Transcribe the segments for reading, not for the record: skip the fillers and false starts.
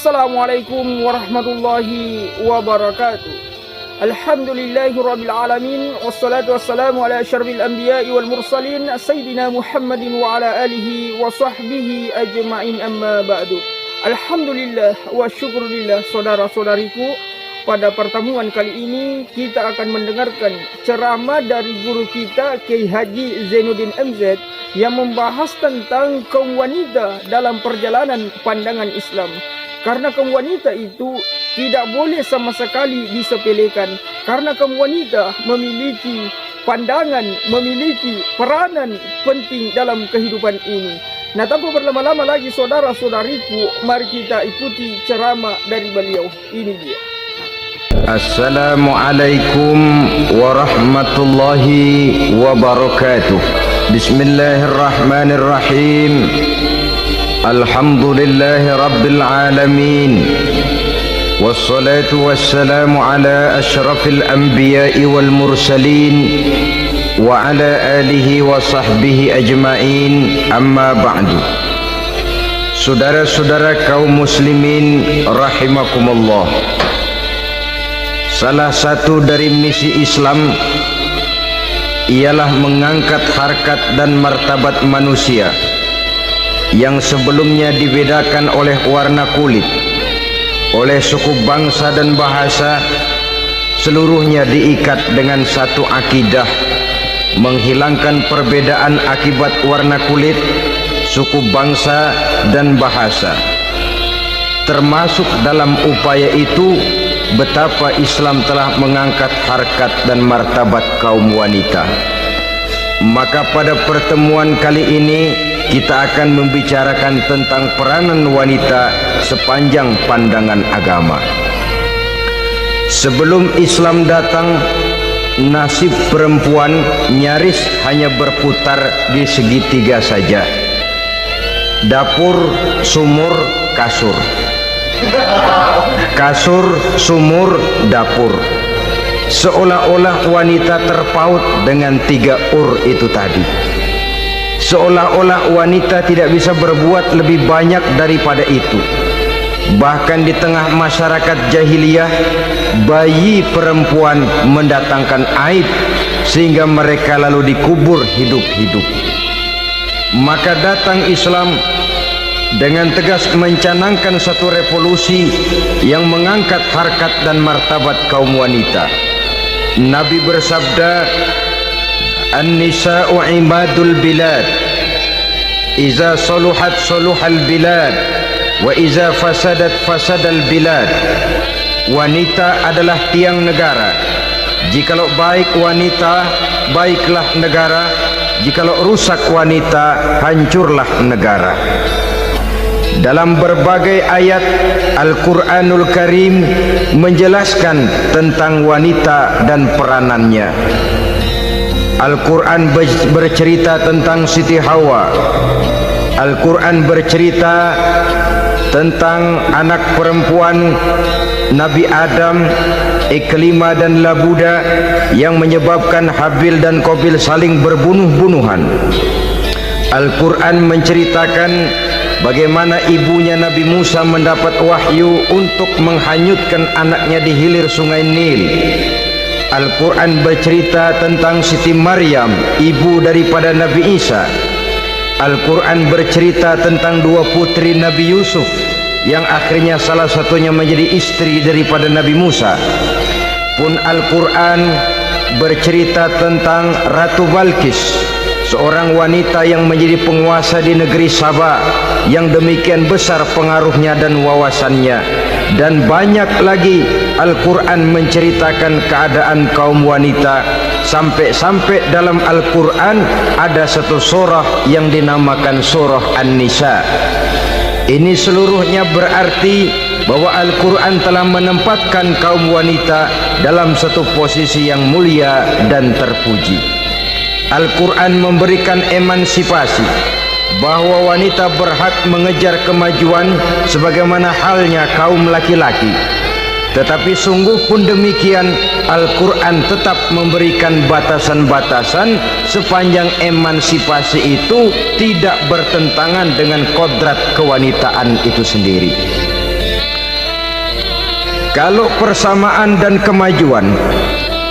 Assalamualaikum warahmatullahi wabarakatuh. Alhamdulillahirabbil alamin wassalatu wassalamu ala asyrafil anbiya'i wal mursalin sayyidina Muhammadin wa ala alihi wa sahbihi ajma'in, amma ba'du. Alhamdulillah wa syukurillah, saudara-saudariku. Pada pertemuan kali ini kita akan mendengarkan ceramah dari guru kita Kiai Haji Zainuddin MZ yang membahas tentang kaum wanita dalam perjalanan pandangan Islam. Karena kaum wanita itu tidak boleh sama sekali disepelekan, karena kaum wanita memiliki pandangan, memiliki peranan penting dalam kehidupan ini. Nah, tanpa berlama-lama lagi saudara-saudariku, mari kita ikuti ceramah dari beliau. Ini dia. Assalamualaikum warahmatullahi wabarakatuh. Bismillahirrahmanirrahim. Alhamdulillahi rabbil alamin. Wassalatu wassalamu ala asyrafil anbiya'i wal mursalin wa ala alihi wa sahbihi ajma'in, amma ba'du. Saudara-saudara kaum muslimin rahimakumullah, salah satu dari misi Islam ialah mengangkat harkat dan martabat manusia yang sebelumnya dibedakan oleh warna kulit, oleh suku bangsa dan bahasa. Seluruhnya diikat dengan satu akidah, menghilangkan perbedaan akibat warna kulit, suku bangsa dan bahasa. Termasuk dalam upaya itu betapa Islam telah mengangkat harkat dan martabat kaum wanita. Maka pada pertemuan kali ini kita akan membicarakan tentang peranan wanita sepanjang pandangan agama. Sebelum Islam datang, nasib perempuan nyaris hanya berputar di segitiga saja. Dapur, sumur, kasur. Kasur, sumur, dapur. Seolah-olah wanita terpaut dengan tiga itu tadi. Seolah-olah wanita tidak bisa berbuat lebih banyak daripada itu. Bahkan di tengah masyarakat jahiliyah, bayi perempuan mendatangkan aib sehingga mereka lalu dikubur hidup-hidup. Maka datang Islam dengan tegas mencanangkan satu revolusi yang mengangkat harkat dan martabat kaum wanita. Nabi bersabda, "An-nisa'u imadul bilad, iza saluhat saluhal bilad, wa iza fasadat fasadal bilad." Wanita adalah tiang negara. Jikalau baik wanita, baiklah negara. Jikalau rusak wanita, hancurlah negara. Dalam berbagai ayat Al-Quranul Karim menjelaskan tentang wanita dan peranannya. Al-Quran bercerita tentang Siti Hawa. Al-Quran bercerita tentang anak perempuan Nabi Adam, Iklimah dan Labuda, yang menyebabkan Habil dan Qabil saling berbunuh-bunuhan. Al-Quran menceritakan bagaimana ibunya Nabi Musa mendapat wahyu untuk menghanyutkan anaknya di hilir sungai Nil. Al-Quran bercerita tentang Siti Maryam, ibu daripada Nabi Isa. Al-Quran bercerita tentang dua putri Nabi Yusuf yang akhirnya salah satunya menjadi istri daripada Nabi Musa. Pun Al-Quran bercerita tentang Ratu Balkis, seorang wanita yang menjadi penguasa di negeri Sabah, yang demikian besar pengaruhnya dan wawasannya. Dan banyak lagi Al-Quran menceritakan keadaan kaum wanita, sampai-sampai dalam Al-Quran ada satu surah yang dinamakan surah An-Nisa. Ini seluruhnya berarti bahwa Al-Quran telah menempatkan kaum wanita dalam satu posisi yang mulia dan terpuji. Al-Quran memberikan emansipasi, bahwa wanita berhak mengejar kemajuan sebagaimana halnya kaum laki-laki. Tetapi sungguh pun demikian, Al-Quran tetap memberikan batasan-batasan sepanjang emansipasi itu tidak bertentangan dengan kodrat kewanitaan itu sendiri. kalau persamaan dan kemajuan,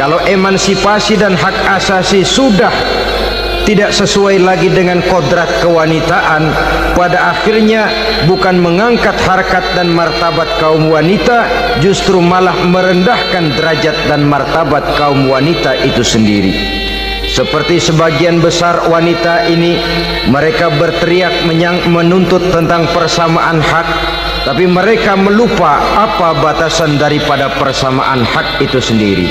kalau emansipasi dan hak asasi sudah tidak sesuai lagi dengan kodrat kewanitaan, pada akhirnya bukan mengangkat harkat dan martabat kaum wanita, justru malah merendahkan derajat dan martabat kaum wanita itu sendiri. Seperti sebagian besar wanita ini, mereka berteriak menuntut tentang persamaan hak, tapi mereka melupa apa batasan daripada persamaan hak itu sendiri.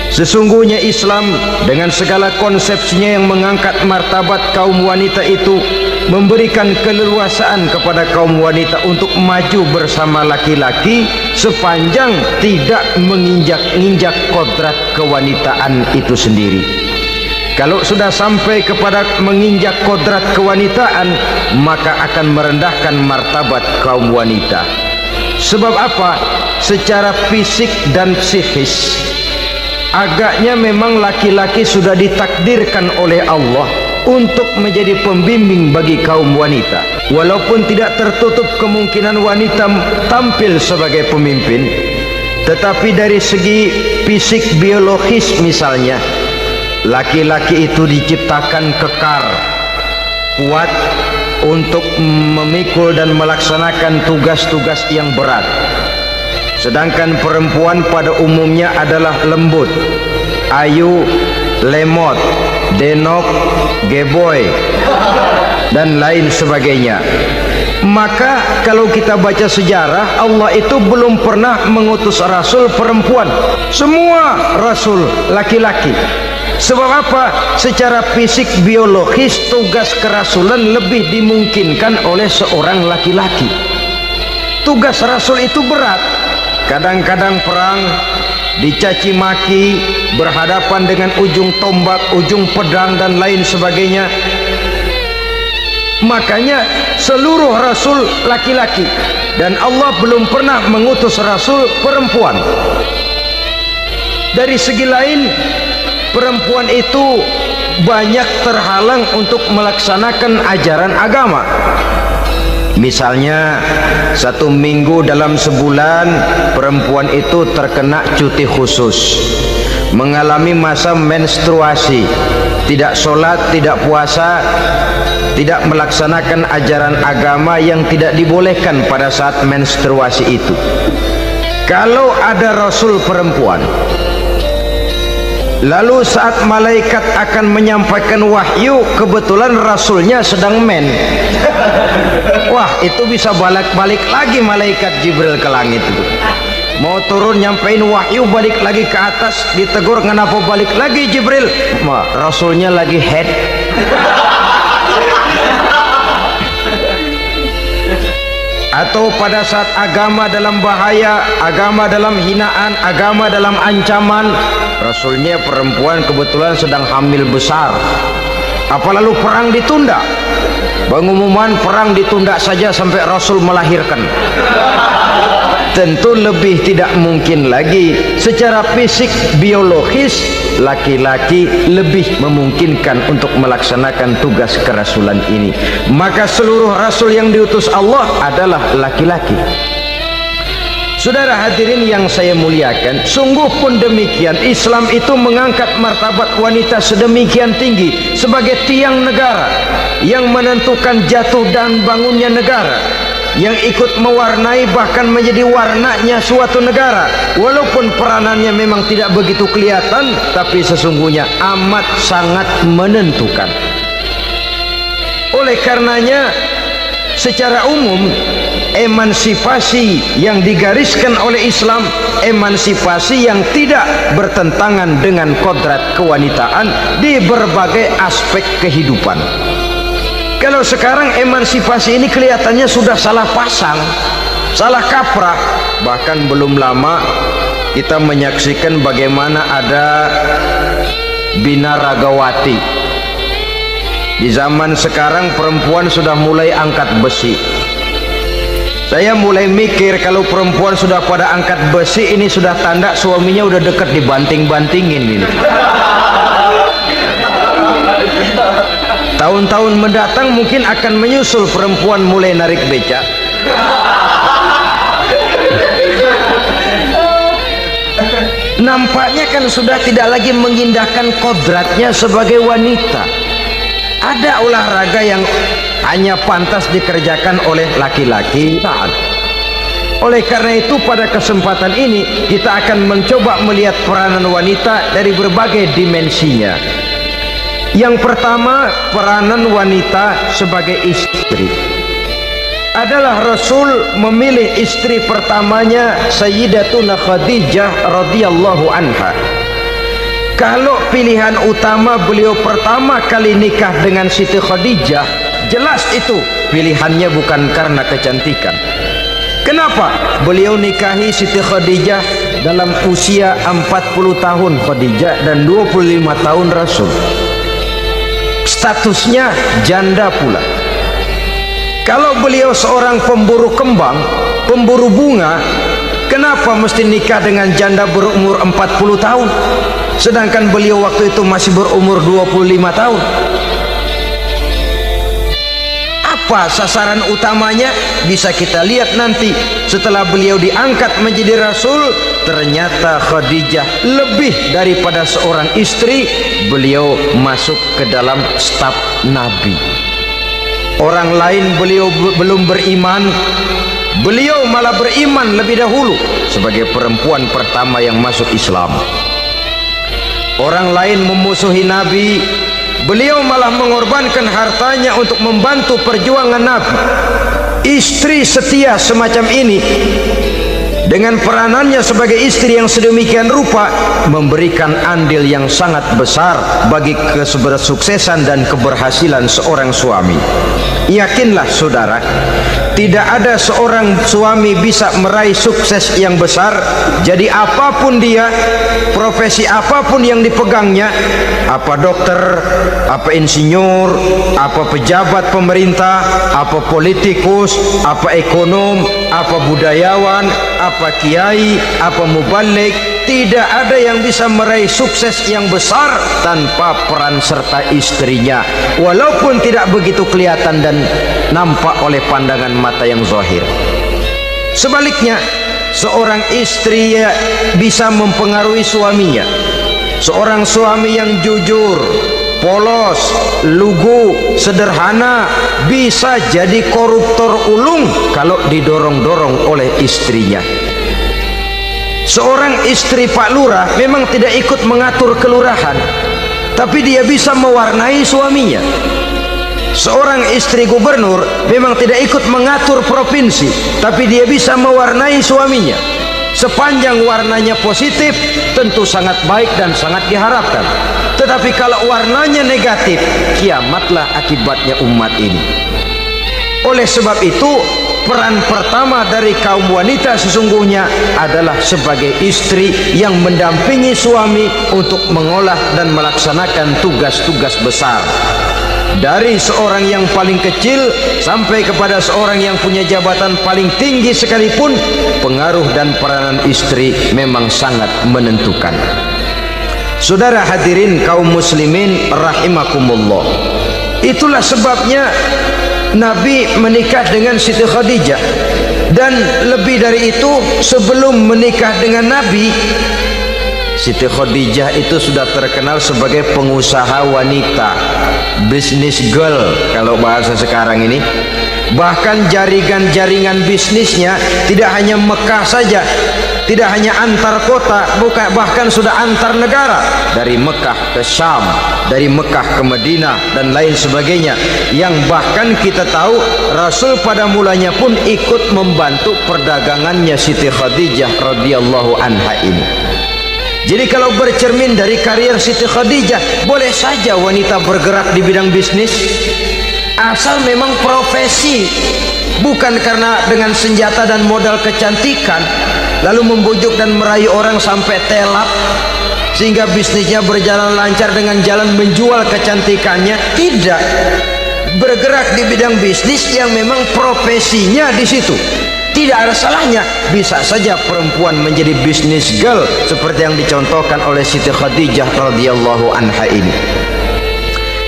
Sesungguhnya Islam dengan segala konsepsinya yang mengangkat martabat kaum wanita itu memberikan keleluasaan kepada kaum wanita untuk maju bersama laki-laki sepanjang tidak menginjak-injak kodrat kewanitaan itu sendiri. Kalau sudah sampai kepada menginjak kodrat kewanitaan, maka akan merendahkan martabat kaum wanita. Sebab apa? Secara fisik dan psikis, agaknya memang laki-laki sudah ditakdirkan oleh Allah untuk menjadi pembimbing bagi kaum wanita. Walaupun tidak tertutup kemungkinan wanita tampil sebagai pemimpin, tetapi dari segi fisik biologis misalnya, laki-laki itu diciptakan kekar, kuat untuk memikul dan melaksanakan tugas-tugas yang berat. Sedangkan perempuan pada umumnya adalah lembut, ayu, lemot, denok, geboy, dan lain sebagainya. Maka kalau kita baca sejarah, Allah itu belum pernah mengutus rasul perempuan. Semua rasul laki-laki. Sebab apa? Secara fisik biologis tugas kerasulan lebih dimungkinkan oleh seorang laki-laki. Tugas rasul itu berat. Kadang-kadang perang, dicaci maki, berhadapan dengan ujung tombak, ujung pedang dan lain sebagainya. Makanya seluruh rasul laki-laki, dan Allah belum pernah mengutus rasul perempuan. Dari segi lain, perempuan itu banyak terhalang untuk melaksanakan ajaran agama. Misalnya 1 minggu dalam sebulan perempuan itu terkena cuti khusus, mengalami masa menstruasi, tidak sholat, tidak puasa, tidak melaksanakan ajaran agama yang tidak dibolehkan pada saat menstruasi itu. Kalau ada rasul perempuan, lalu saat malaikat akan menyampaikan wahyu, kebetulan rasulnya sedang wah, itu bisa balik-balik lagi malaikat Jibril ke langit itu. Mau turun nyampein wahyu, balik lagi ke atas, ditegur, kenapa balik lagi Jibril? Rasulnya lagi head. Atau pada saat agama dalam bahaya, agama dalam hinaan, agama dalam ancaman, rasulnya perempuan kebetulan sedang hamil besar. Apa lalu perang ditunda? Pengumuman perang ditunda saja sampai rasul melahirkan. Tentu lebih tidak mungkin lagi. Secara fisik biologis, laki-laki lebih memungkinkan untuk melaksanakan tugas kerasulan ini. Maka seluruh rasul yang diutus Allah adalah laki-laki. Saudara hadirin yang saya muliakan, sungguh pun demikian, Islam itu mengangkat martabat wanita sedemikian tinggi sebagai tiang negara yang menentukan jatuh dan bangunnya negara, yang ikut mewarnai bahkan menjadi warnanya suatu negara. Walaupun peranannya memang tidak begitu kelihatan, tapi sesungguhnya amat sangat menentukan. Oleh karenanya, secara umum emansipasi yang digariskan oleh Islam, emansipasi yang tidak bertentangan dengan kodrat kewanitaan di berbagai aspek kehidupan. Kalau sekarang emansipasi ini kelihatannya sudah salah pasang, salah kaprah. Bahkan belum lama kita menyaksikan bagaimana ada binaragawati. Di zaman sekarang perempuan sudah mulai angkat besi. Saya mulai mikir, kalau perempuan sudah pada angkat besi, ini sudah tanda suaminya udah dekat dibanting-bantingin ini. Tahun-tahun mendatang mungkin akan menyusul perempuan mulai narik becak. kan sudah tidak lagi mengindahkan kodratnya sebagai wanita. Ada olahraga yang hanya pantas dikerjakan oleh laki-laki. Oleh karena itu pada kesempatan ini kita akan mencoba melihat peranan wanita dari berbagai dimensinya. Yang pertama, peranan wanita sebagai istri. Adalah Rasul memilih istri pertamanya Sayyidatuna Khadijah radhiyallahu anha. Kalau pilihan utama beliau pertama kali nikah dengan Siti Khadijah, jelas itu pilihannya bukan karena kecantikan. Kenapa? Beliau nikahi Siti Khadijah dalam usia 40 tahun Khadijah dan 25 tahun Rasul. Statusnya janda pula. Kalau beliau seorang pemburu kembang, pemburu bunga, kenapa mesti nikah dengan janda berumur 40 tahun? Sedangkan beliau waktu itu masih berumur 25 tahun. Apa sasaran utamanya? Bisa kita lihat nanti setelah beliau diangkat menjadi Rasul. Ternyata Khadijah lebih daripada seorang istri, beliau masuk ke dalam staf Nabi. Orang lain beliau belum beriman, beliau malah beriman lebih dahulu sebagai perempuan pertama yang masuk Islam. Orang lain memusuhi Nabi, beliau malah mengorbankan hartanya untuk membantu perjuangan Nabi. Istri setia semacam ini dengan peranannya sebagai istri yang sedemikian rupa memberikan andil yang sangat besar bagi kesuksesan dan keberhasilan seorang suami. Yakinlah saudara, tidak ada seorang suami bisa meraih sukses yang besar, jadi apapun dia, profesi apapun yang dipegangnya, apa dokter, apa insinyur, apa pejabat pemerintah, apa politikus, apa ekonom, apa budayawan, apa kiai, apa mubalik, tidak ada yang bisa meraih sukses yang besar tanpa peran serta istrinya, walaupun tidak begitu kelihatan dan nampak oleh pandangan mata yang zahir. Sebaliknya, seorang istri bisa mempengaruhi suaminya. Seorang suami yang jujur, polos, lugu, sederhana bisa jadi koruptor ulung kalau didorong-dorong oleh istrinya. Seorang istri Pak Lurah memang tidak ikut mengatur kelurahan, tapi dia bisa mewarnai suaminya. Seorang istri gubernur memang tidak ikut mengatur provinsi, tapi dia bisa mewarnai suaminya. Sepanjang warnanya positif, tentu sangat baik dan sangat diharapkan. Tetapi kalau warnanya negatif, kiamatlah akibatnya umat ini. Oleh sebab itu, peran pertama dari kaum wanita sesungguhnya adalah sebagai istri yang mendampingi suami untuk mengolah dan melaksanakan tugas-tugas besar. Dari seorang yang paling kecil sampai kepada seorang yang punya jabatan paling tinggi sekalipun, pengaruh dan peranan istri memang sangat menentukan. Saudara hadirin kaum muslimin rahimakumullah, itulah sebabnya Nabi menikah dengan Siti Khadijah. Dan lebih dari itu, sebelum menikah dengan Nabi, Siti Khadijah itu sudah terkenal sebagai pengusaha wanita, business girl kalau bahasa sekarang ini. Bahkan jaringan-jaringan bisnisnya tidak hanya Mekah saja, tidak hanya antar kota, bahkan sudah antar negara, dari Mekah ke Syam, dari Mekah ke Madinah dan lain sebagainya, yang bahkan kita tahu Rasul pada mulanya pun ikut membantu perdagangannya Siti Khadijah radhiyallahu anha ini. Jadi kalau bercermin dari karier Siti Khadijah, boleh saja wanita bergerak di bidang bisnis, asal memang profesi, bukan karena dengan senjata dan modal kecantikan lalu membujuk dan merayu orang sampai telap sehingga bisnisnya berjalan lancar dengan jalan menjual kecantikannya. Tidak, bergerak di bidang bisnis yang memang profesinya di situ. Tidak ada salahnya. Bisa saja perempuan menjadi business girl seperti yang dicontohkan oleh Siti Khadijah radhiyallahu anha ini.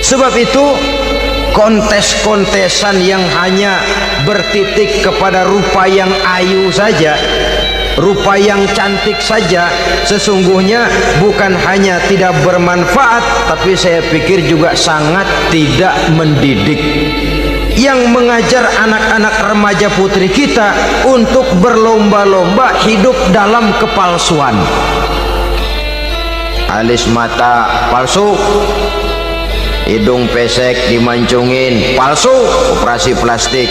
Sebab itu, kontes-kontesan yang hanya bertitik kepada rupa yang ayu saja rupa yang cantik saja sesungguhnya bukan hanya tidak bermanfaat, tapi saya pikir juga sangat tidak mendidik. Yang mengajar anak-anak remaja putri kita untuk berlomba-lomba hidup dalam kepalsuan. Alis mata palsu, hidung pesek dimancungin palsu, operasi plastik.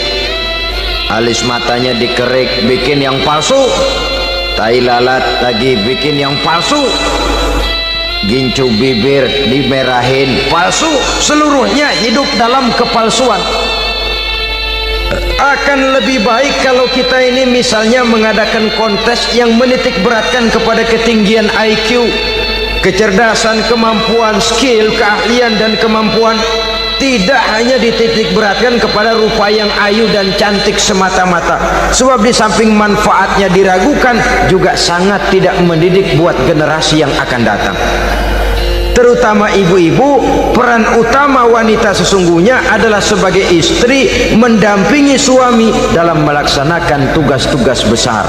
Alis matanya dikerik bikin yang palsu, tai lalat lagi bikin yang palsu, gincu bibir dimerahin palsu. Seluruhnya hidup dalam kepalsuan. Akan lebih baik kalau kita ini misalnya mengadakan kontes yang menitik beratkan kepada ketinggian IQ, kecerdasan, kemampuan, skill, keahlian dan kemampuan, tidak hanya dititik beratkan kepada rupa yang ayu dan cantik semata-mata. Sebab di samping manfaatnya diragukan, juga sangat tidak mendidik buat generasi yang akan datang. Terutama ibu-ibu, peran utama wanita sesungguhnya adalah sebagai istri mendampingi suami dalam melaksanakan tugas-tugas besar.